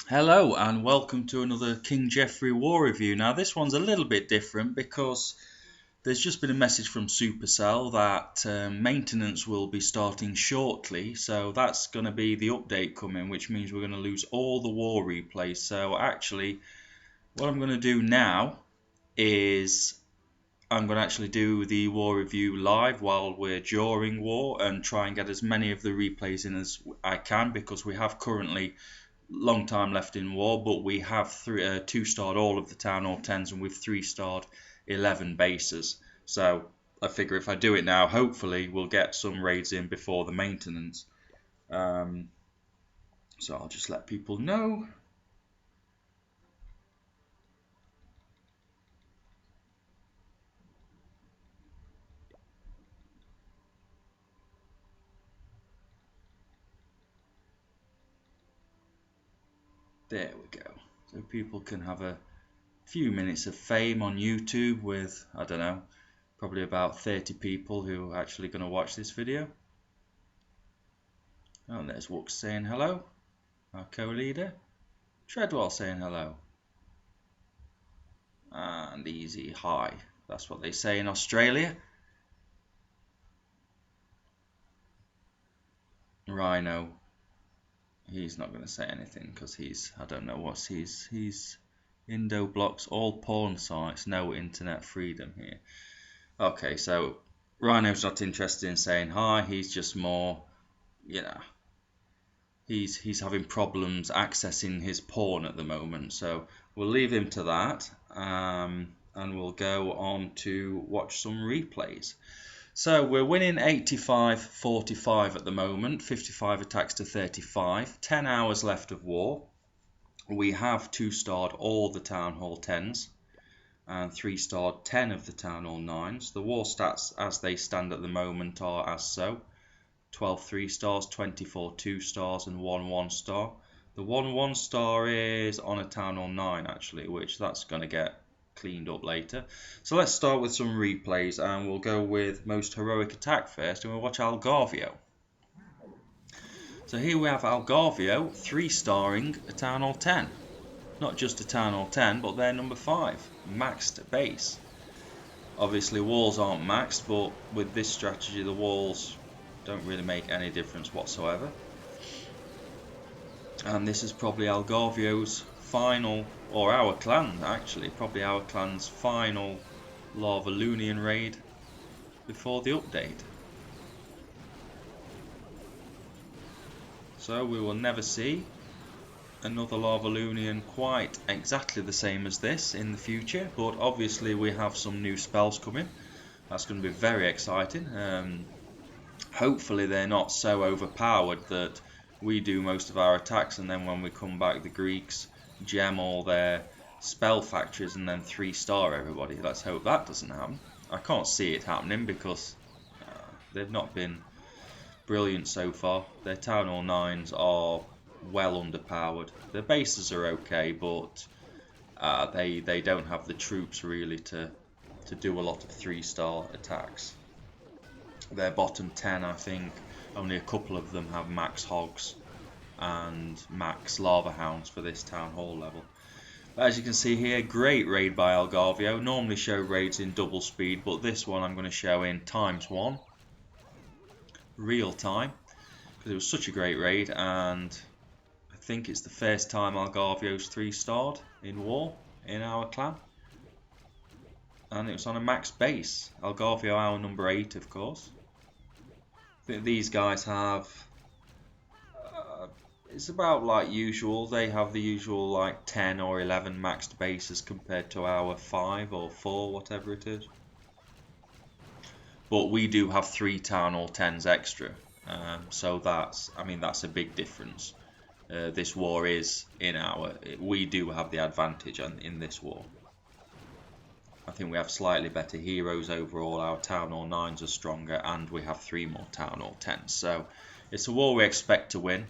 Hello and welcome to another King Geoffrey War review. Now this one's a little bit different because there's just been a message from Supercell that maintenance will be starting shortly, so that's going to be the update coming, which means we're going to lose all the war replays. So actually what I'm going to do now is I'm going to actually do the war review live while we're during war and try and get as many of the replays in as I can, because we have currently long time left in war, but we have 2-starred all of the Town Hall 10s and we've 3-starred 11 bases. So I figure if I do it now, hopefully we'll get some raids in before the maintenance. So I'll just let people know. There we go. So people can have a few minutes of fame on YouTube with, I don't know, probably about 30 people who are actually going to watch this video. Oh, and there's Wooks saying hello, our co-leader. Treadwell saying hello. And Easy hi. That's what they say in Australia. Rhino, he's not going to say anything because I don't know what he's Indo blocks all porn sites, no internet freedom here. Okay, so Rhino's not interested in saying hi, he's just more, he's having problems accessing his porn at the moment, so we'll leave him to that, and we'll go on to watch some replays. So we're winning 85-45 at the moment, 55 attacks to 35, 10 hours left of war. We have 2-starred all the Town Hall 10s and 3-starred 10 of the Town Hall 9s. The war stats as they stand at the moment are as so: 12 3-stars, 24 2-stars and 1 1-star. The 1 1-star is on a Town Hall 9 actually, which that's going to get cleaned up later. So let's start with some replays, and we'll go with most heroic attack first, and we'll watch Algarvio. So here we have Algarvio 3-starring a Town Hall 10. Not just a Town Hall 10, but they're number 5, maxed base. Obviously walls aren't maxed, but with this strategy the walls don't really make any difference whatsoever. And this is probably Algarvio's final, or our clan actually, probably our clan's final Larvalunian raid before the update. So we will never see another Larvalunian quite exactly the same as this in the future, but obviously we have some new spells coming. That's going to be very exciting. Hopefully they're not so overpowered that we do most of our attacks and then when we come back the Greeks gem all their spell factories and then 3-star everybody. Let's hope that doesn't happen. I can't see it happening because they've not been brilliant so far. Their Town Hall 9s are well underpowered. Their bases are okay, but they don't have the troops really to do a lot of 3-star attacks. Their bottom 10, I think, only a couple of them have max hogs and max lava hounds for this Town Hall level. But as you can see here, great raid by Algarvio. Normally show raids in double speed, but this one I'm going to show in ×1 real time because it was such a great raid, and I think it's the first time Algarvio's 3-starred in war in our clan, and it was on a max base. Algarvio our number 8, of course. I think these guys have it's about like usual. They have the usual like 10 or 11 maxed bases compared to our 5 or 4, whatever it is. But we do have 3 Town Hall 10s extra, so that's a big difference. This war is we do have the advantage in this war. I think we have slightly better heroes overall. Our Town Hall 9s are stronger, and we have 3 more Town Hall 10s. So it's a war we expect to win.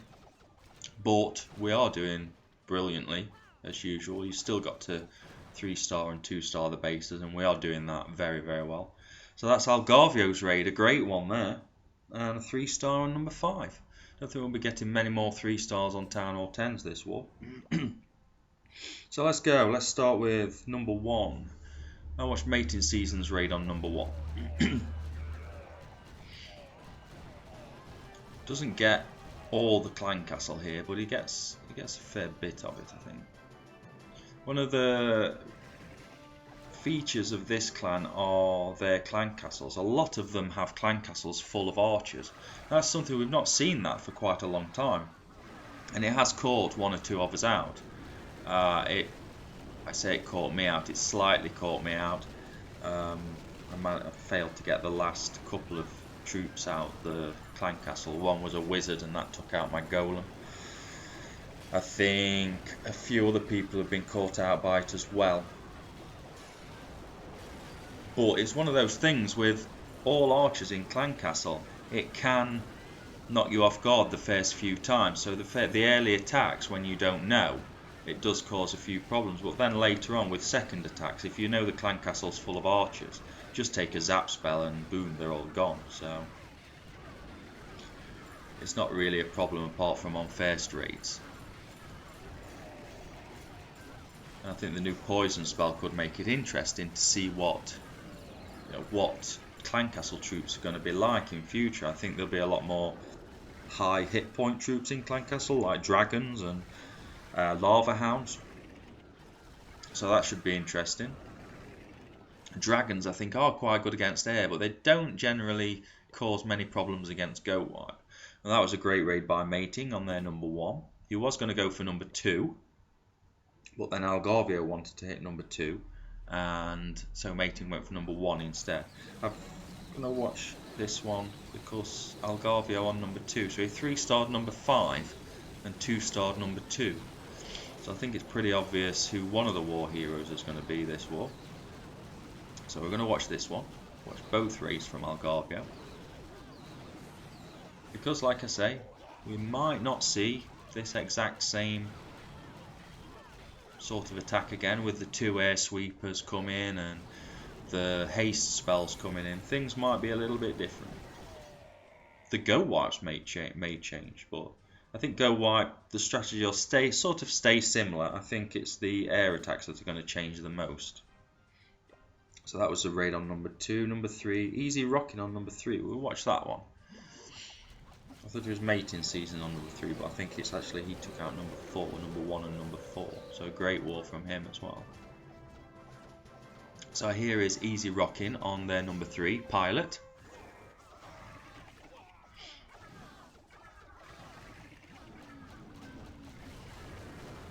But we are doing brilliantly as usual. You still got to 3-star and 2-star the bases, and we are doing that very, very well. So that's Algarvio's raid, a great one there. and a 3-star on number 5. I don't think we'll be getting many more 3-stars on Town Hall 10s this war. So let's go. Let's start with number 1. I watched Mating Season's raid on number 1. Doesn't get all the clan castle here, but he gets a fair bit of it, I think. One of the features of this clan are their clan castles. A lot of them have clan castles full of archers. That's something we've not seen that for quite a long time, and it has caught one or two of us out. I say it caught me out. It slightly caught me out. I failed to get the last couple of troops out the clan castle. One was a wizard, and that took out my golem. I think a few other people have been caught out by it as well. But it's one of those things with all archers in clan castle. It can knock you off guard the first few times. So the early attacks, when you don't know, it does cause a few problems. But then later on with second attacks, if you know the clan castle's full of archers, just take a zap spell and boom, they're all gone. So it's not really a problem apart from on first raids. I think the new poison spell could make it interesting to see what clan castle troops are going to be like in future. I think there'll be a lot more high hit point troops in clan castle, like dragons and lava hounds. So that should be interesting. Dragons, I think, are quite good against air, but they don't generally cause many problems against goat wipe. And that was a great raid by Mating on their number 1. He was going to go for number 2. But then Algarvio wanted to hit number 2, and so Mating went for number 1 instead. I'm going to watch this one because Algarvio on number 2. So he 3-starred number 5 and 2-starred number 2. So I think it's pretty obvious who one of the war heroes is going to be this war. So we're going to watch this one. Watch both raids from Algarvio. Because like I say, we might not see this exact same sort of attack again with the 2 air sweepers come in and the haste spells coming in. Things might be a little bit different. The go wipes may change, but I think go wipe, the strategy will stay similar. I think it's the air attacks that are going to change the most. So that was the raid on number 2. Number 3, easy rocking on number 3. We'll watch that one. I thought it was Mating Season on number 3, but I think it's actually he took out number 4, number 1 and number 4. So a great war from him as well. So here is easy rocking on their number 3, Pilot.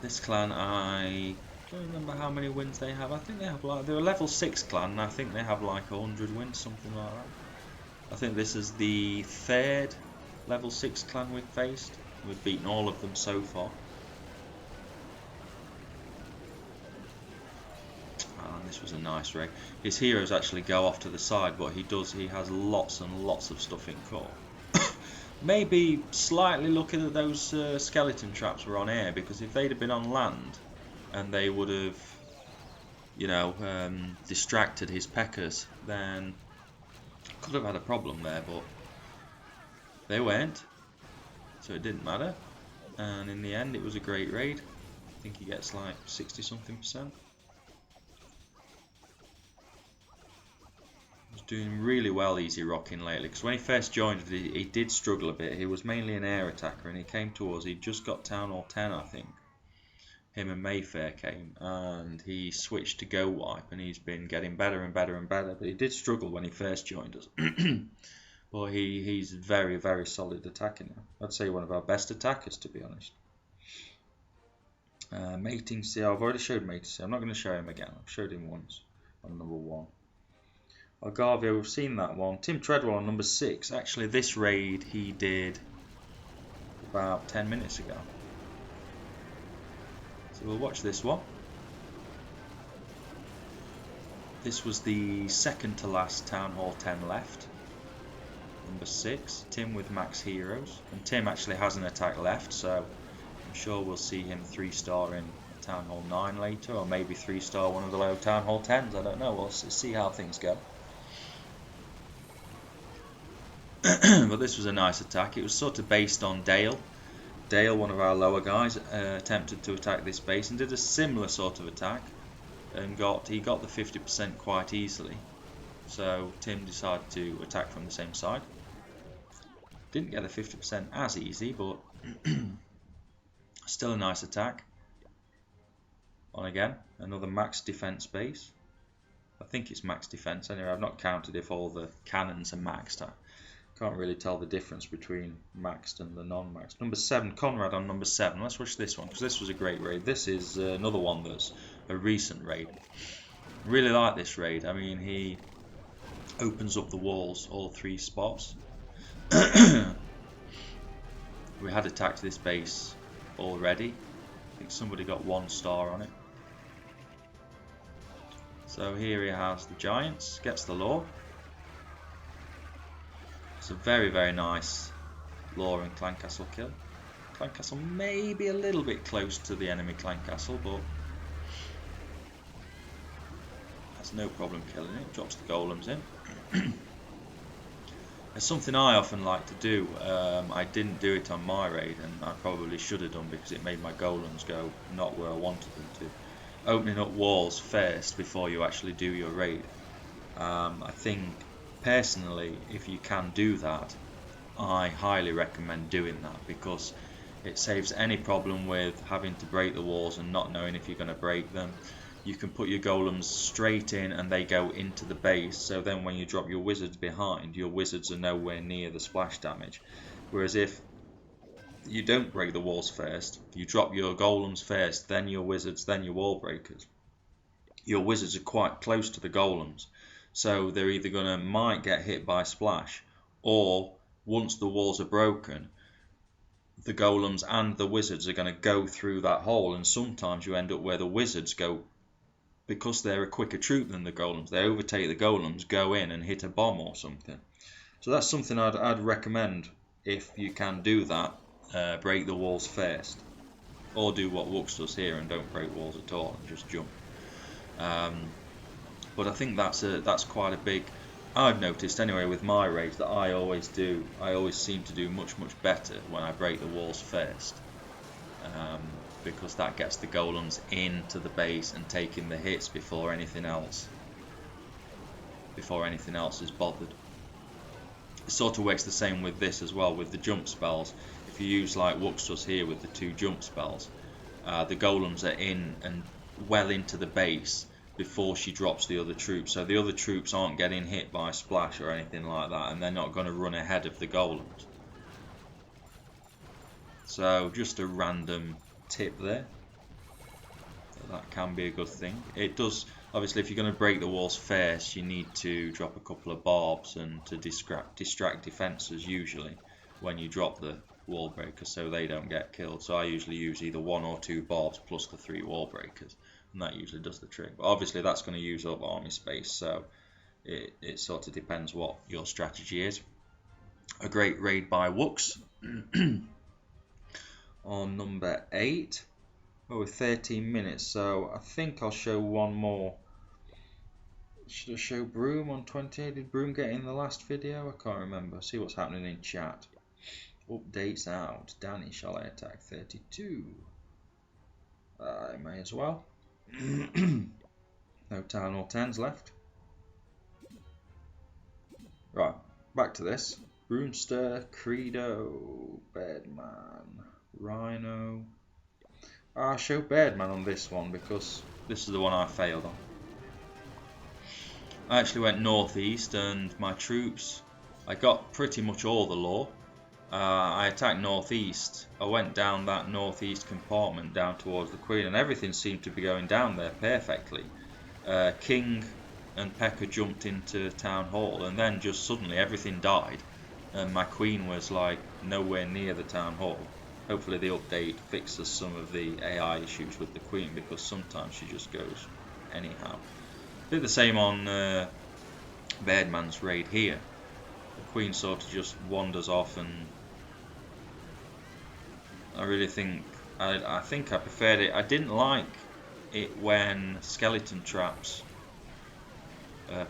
This clan, I don't remember how many wins they have. I think they have they're a level 6 clan, and I think they have like 100 wins, something like that. I think this is the 3rd level 6 clan we've faced. We've beaten all of them so far. And this was a nice raid. His heroes actually go off to the side, but he has lots and lots of stuff in core. Maybe slightly looking at those skeleton traps were on air, because if they'd have been on land and they would have, distracted his Peckers, then could have had a problem there, but they weren't, so it didn't matter. And in the end, it was a great raid. I think he gets like 60-something%. He's doing really well easy rocking lately, because when he first joined, he did struggle a bit. He was mainly an air attacker, and he came to us. He just got Town Hall 10, I think. Him and Mayfair came, and he switched to Go Wipe, and he's been getting better and better and better. But he did struggle when he first joined us. But he's very, very solid attacking now. I'd say one of our best attackers, to be honest. Mating Sea, I've already showed Mating Sea. I'm not going to show him again. I've showed him once on number 1. Algarvio, we've seen that one. Tim Treadwell on number 6. Actually, this raid he did about 10 minutes ago. So we'll watch this one. This was the second to last Town Hall 10 left. Number 6, Tim with max heroes. And Tim actually has an attack left, so I'm sure we'll see him 3-star in Town Hall 9 later, or maybe 3-star one of the low Town Hall 10s. I don't know. We'll see how things go. But this was a nice attack. It was sort of based on Dale. Dale, one of our lower guys, attempted to attack this base and did a similar sort of attack, and he got the 50% quite easily. So Tim decided to attack from the same side. Didn't get the 50% as easy, but still a nice attack. On again, another max defense base. I think it's max defense anyway. I've not counted if all the cannons are maxed. I can't really tell the difference between maxed and the non-maxed. Number 7, Conrad on number 7. Let's watch this one because this was a great raid. This is another one that's a recent raid. Really like this raid. I mean, he opens up the walls, all 3 spots. We had attacked this base already. I think somebody got 1 star on it. So here he has the Giants, gets the Law. It's a very, very nice Law and Clan Castle kill. Clan Castle may be a little bit close to the enemy Clan Castle, but that's no problem killing it. Drops the golems in. It's something I often like to do. I didn't do it on my raid, and I probably should have done because it made my golems go not where I wanted them to. Opening up walls first before you actually do your raid. I think personally, if you can do that, I highly recommend doing that because it saves any problem with having to break the walls and not knowing if you're going to break them. You can put your golems straight in and they go into the base, so then when you drop your wizards behind, your wizards are nowhere near the splash damage. Whereas if you don't break the walls first, you drop your golems first, then your wizards, then your wall breakers. Your wizards are quite close to the golems, so they're either might get hit by splash, or once the walls are broken, the golems and the wizards are going to go through that hole, and sometimes you end up where the wizards go, because they're a quicker troop than the golems, they overtake the golems, go in and hit a bomb or something. So that's something I'd recommend if you can do that. Break the walls first, or do what Wux does here and don't break walls at all and just jump. But I think that's quite a big. I've noticed anyway with my raids that I always seem to do much better when I break the walls first, because that gets the golems into the base and taking the hits before anything else is bothered. It sort of works the same with this as well, with the jump spells. If you use like Wux does here with the 2 jump spells, the golems are in and well into the base before she drops the other troops, so the other troops aren't getting hit by splash or anything like that, and they're not going to run ahead of the golems. So just a random tip there. That can be a good thing. It does, obviously, if you're going to break the walls first, you need to drop a couple of barbs and to distract defences usually when you drop the wall breakers, so they don't get killed. So I usually use either 1 or 2 barbs plus the 3 wall breakers, and that usually does the trick. But obviously that's going to use up army space, so it sort of depends what your strategy is. A great raid by Wux. On number 8. Oh, 13 minutes, so I think I'll show one more. Should I show Broom on 28? Did Broom get in the last video? I can't remember. See what's happening in chat. Updates out. Danny, shall I attack 32? I may as well. No Town Hall 10s left. Right, back to this. Broomster, Credo, Bedman, Rhino. I'll show Birdman on this one because this is the one I failed on. I actually went northeast and my troops, I got pretty much all the law. I attacked northeast. I went down that northeast compartment down towards the Queen and everything seemed to be going down there perfectly. King and Pekka jumped into Town Hall and then just suddenly everything died and my Queen was like nowhere near the Town Hall. Hopefully the update fixes some of the AI issues with the Queen because sometimes she just goes anyhow. Did the same on Birdman's raid here. The Queen sort of just wanders off, and I really think I think I preferred it. I didn't like it when skeleton traps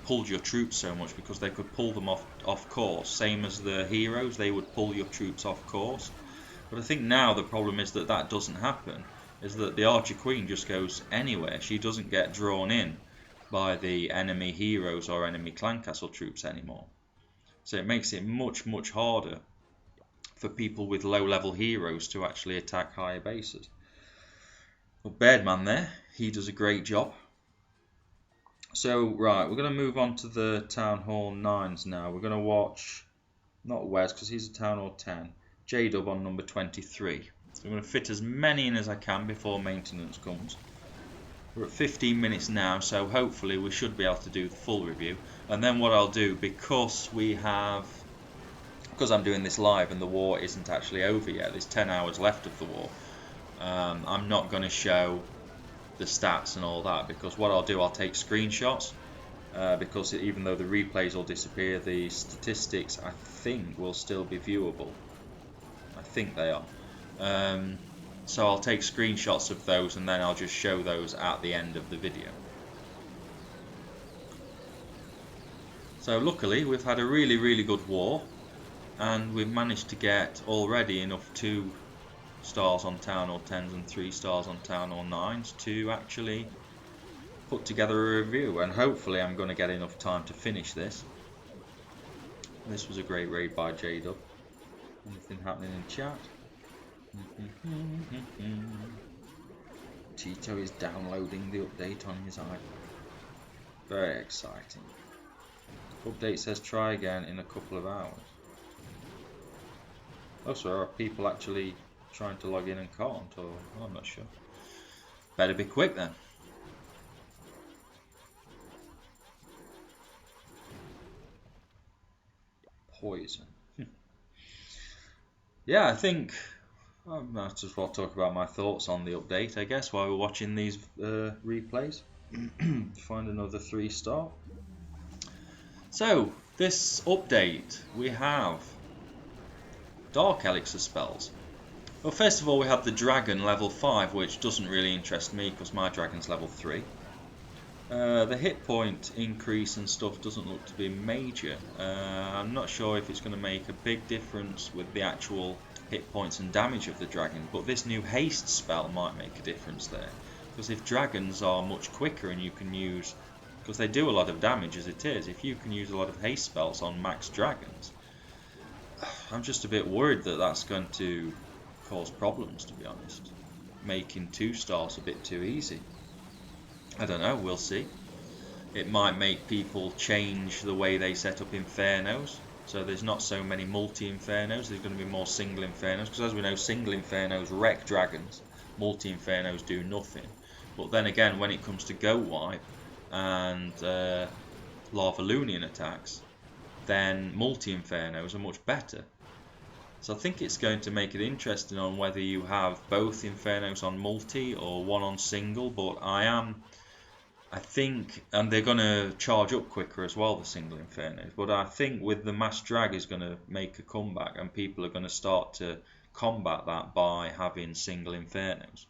pulled your troops so much, because they could pull them off course, same as the heroes. They would pull your troops off course. But I think now the problem is that that doesn't happen, is that the Archer Queen just goes anywhere. She doesn't get drawn in by the enemy heroes or enemy clan castle troops anymore. So it makes it much, much harder for people with low level heroes to actually attack higher bases. But Beardman there, he does a great job. So, right, we're going to move on to the Town Hall 9s now. We're going to watch, not Wes, because he's a Town Hall 10, J-Dub on number 23. So I'm going to fit as many in as I can before maintenance comes. We're at 15 minutes now, so hopefully we should be able to do the full review. And then what I'll do, because I'm doing this live and the war isn't actually over yet, there's 10 hours left of the war, I'm not going to show the stats and all that, because what I'll do, I'll take screenshots, because even though the replays will disappear, the statistics I think will still be viewable. I think they are. So I'll take screenshots of those and then I'll just show those at the end of the video. So luckily we've had a really, really good war, and we've managed to get already enough 2 stars on Town Hall 10s and 3 stars on Town Hall 9s to actually put together a review, and hopefully I'm going to get enough time to finish this. This was a great raid by J-Dub. Anything happening in chat? Tito is downloading the update on his iPad. Very exciting. Update says try again in a couple of hours. Also, are people actually trying to log in and can't, or I'm not sure. Better be quick then. Poison. Yeah, I think I might as well talk about my thoughts on the update, I guess, while we're watching these replays. Find another 3-star. So, this update, we have Dark Elixir spells. Well, first of all, we have the Dragon level 5, which doesn't really interest me because my Dragon's level 3. The hit point increase and stuff doesn't look to be major. I'm not sure if it's going to make a big difference with the actual hit points and damage of the Dragon, but this new haste spell might make a difference there. Because if Dragons are much quicker and you can use, because they do a lot of damage as it is, if you can use a lot of haste spells on max Dragons, I'm just a bit worried that that's going to cause problems, to be honest. Making 2 stars a bit too easy. I don't know, we'll see. It might make people change the way they set up Infernos. So there's not so many multi-Infernos, there's going to be more single Infernos. Because as we know, single Infernos wreck Dragons, multi-Infernos do nothing. But then again, when it comes to Go Wipe and Lava-Lunian attacks, then multi-Infernos are much better. So I think it's going to make it interesting on whether you have both Infernos on multi or one on single, but I think, and they're going to charge up quicker as well, the single Infernos, but I think with the Mass Drag is going to make a comeback and people are going to start to combat that by having single Infernos.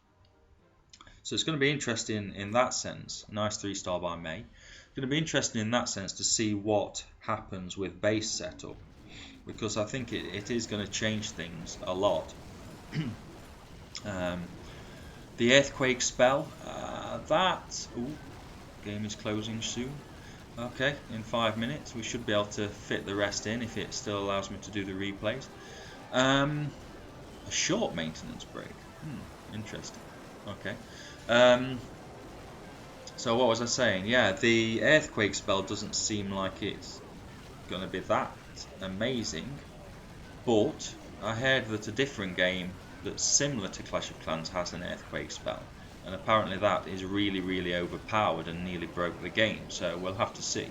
So it's going to be interesting in that sense. Nice 3-star by May. It's going to be interesting in that sense to see what happens with base setup, because I think it is going to change things a lot. The Earthquake spell, game is closing soon. Okay, in 5 minutes we should be able to fit the rest in if it still allows me to do the replays. A short maintenance break. Interesting. Okay. So what was I saying? Yeah, the Earthquake spell doesn't seem like it's going to be that amazing, but I heard that a different game that's similar to Clash of Clans has an Earthquake spell, and apparently that is really, really overpowered and nearly broke the game, so we'll have to see.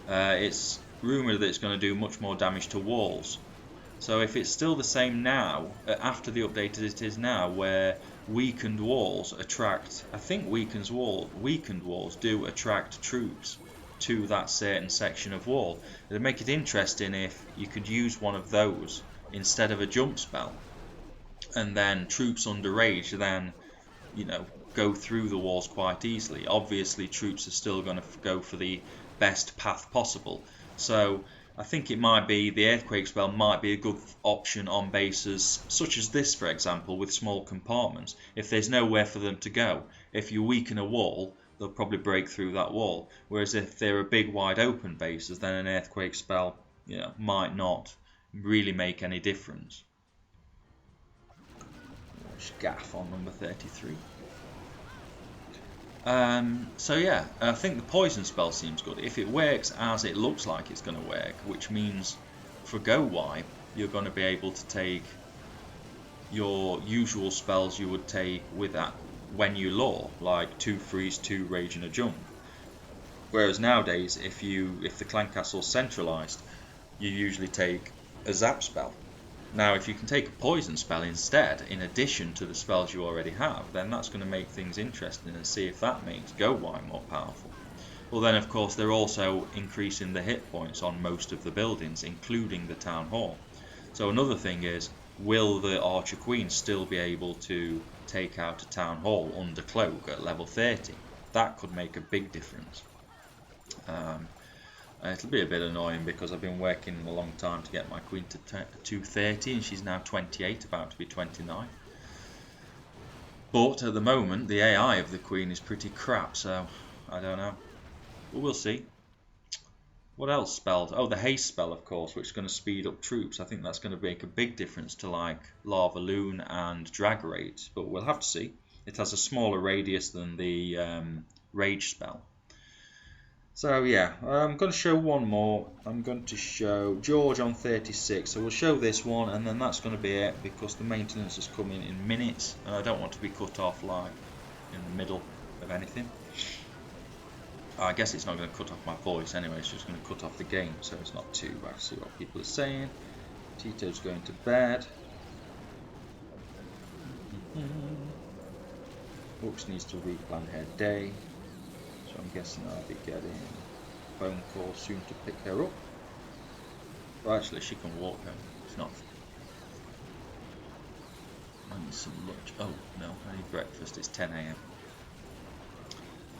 It's rumoured that it's going to do much more damage to walls, so if it's still the same now, after the update as it is now, where weakened walls attract, I think weakened walls do attract troops to that certain section of wall. It'd make it interesting if you could use one of those instead of a jump spell, and then troops under rage then, you know, go through the walls quite easily. Obviously troops are still going to go for the best path possible. So I think it might be the earthquake spell might be a good option on bases such as this, for example, with small compartments. If there's nowhere for them to go, if you weaken a wall, they'll probably break through that wall. Whereas if they're a big wide open bases, then an earthquake spell, might not really make any difference. Gaff on number 33. So yeah, I think the poison spell seems good. If it works as it looks like it's going to work, which means for Go Wipe, you're going to be able to take your usual spells you would take with that when you lure, like 2 freeze, 2 rage and a jump. Whereas nowadays, if the clan castle's centralized, you usually take a zap spell. Now, if you can take a poison spell instead, in addition to the spells you already have, then that's going to make things interesting and see if that makes Go Wipe more powerful. Well, then, of course, they're also increasing the hit points on most of the buildings, including the Town Hall. So another thing is, will the Archer Queen still be able to take out a Town Hall under Cloak at level 30? That could make a big difference. It'll be a bit annoying because I've been working a long time to get my queen to 230 and she's now 28, about to be 29. But at the moment the AI of the queen is pretty crap, so I don't know. But we'll see. What else spells? Oh, the haste spell, of course, which is going to speed up troops. I think that's going to make a big difference to like Lava Loon and Drag Raids, but we'll have to see. It has a smaller radius than the Rage spell. So yeah, I'm going to show one more. I'm going to show George on 36. So we'll show this one and then that's going to be it because the maintenance is coming in minutes and I don't want to be cut off like in the middle of anything. I guess it's not going to cut off my voice anyway, it's just going to cut off the game, so it's not too bad. See what people are saying. Tito's going to bed. Hooks needs to replan her day. So I'm guessing I'll be getting a phone call soon to pick her up. Well, actually, she can walk home. It's not. I need some lunch. Oh no, I need breakfast. It's 10 AM.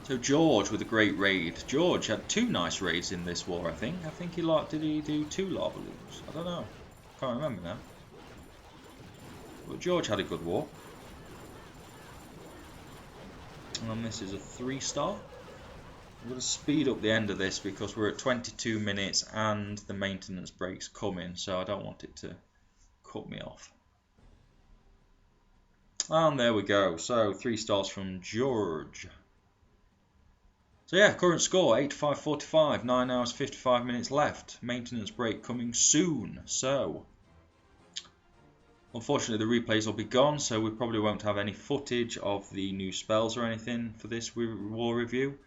So George with a great raid. George had 2 nice raids in this war. I think did he do 2 lava loops? I don't know. Can't remember now. But George had a good war. And this is a 3-star. I'm going to speed up the end of this because we're at 22 minutes and the maintenance break's coming, so I don't want it to cut me off. And there we go. So 3 stars from George. So yeah, current score 85-45, 9 hours 55 minutes left. Maintenance break coming soon. So unfortunately the replays will be gone, so we probably won't have any footage of the new spells or anything for this war review.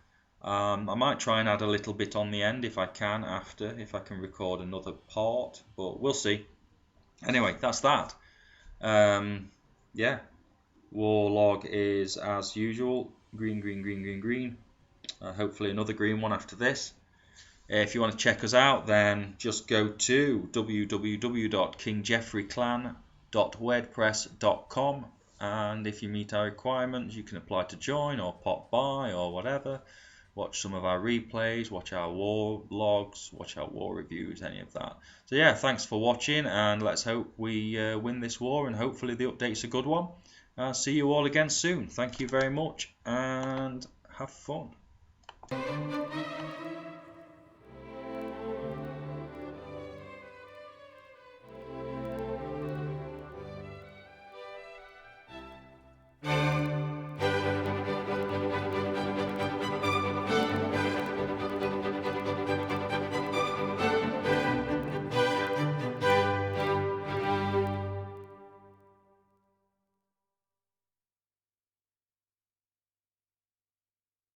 I might try and add a little bit on the end if I can if I can record another part, but we'll see. Anyway, that's that. Yeah, war log is as usual, green, green, green, green, green. Hopefully another green one after this. If you want to check us out, then just go to www.kingjeffreyclan.wordpress.com, and if you meet our requirements, you can apply to join or pop by or whatever. Watch some of our replays, watch our war logs, watch our war reviews, any of that. So yeah, thanks for watching, and let's hope we win this war, and hopefully the update's a good one. See you all again soon. Thank you very much, and have fun.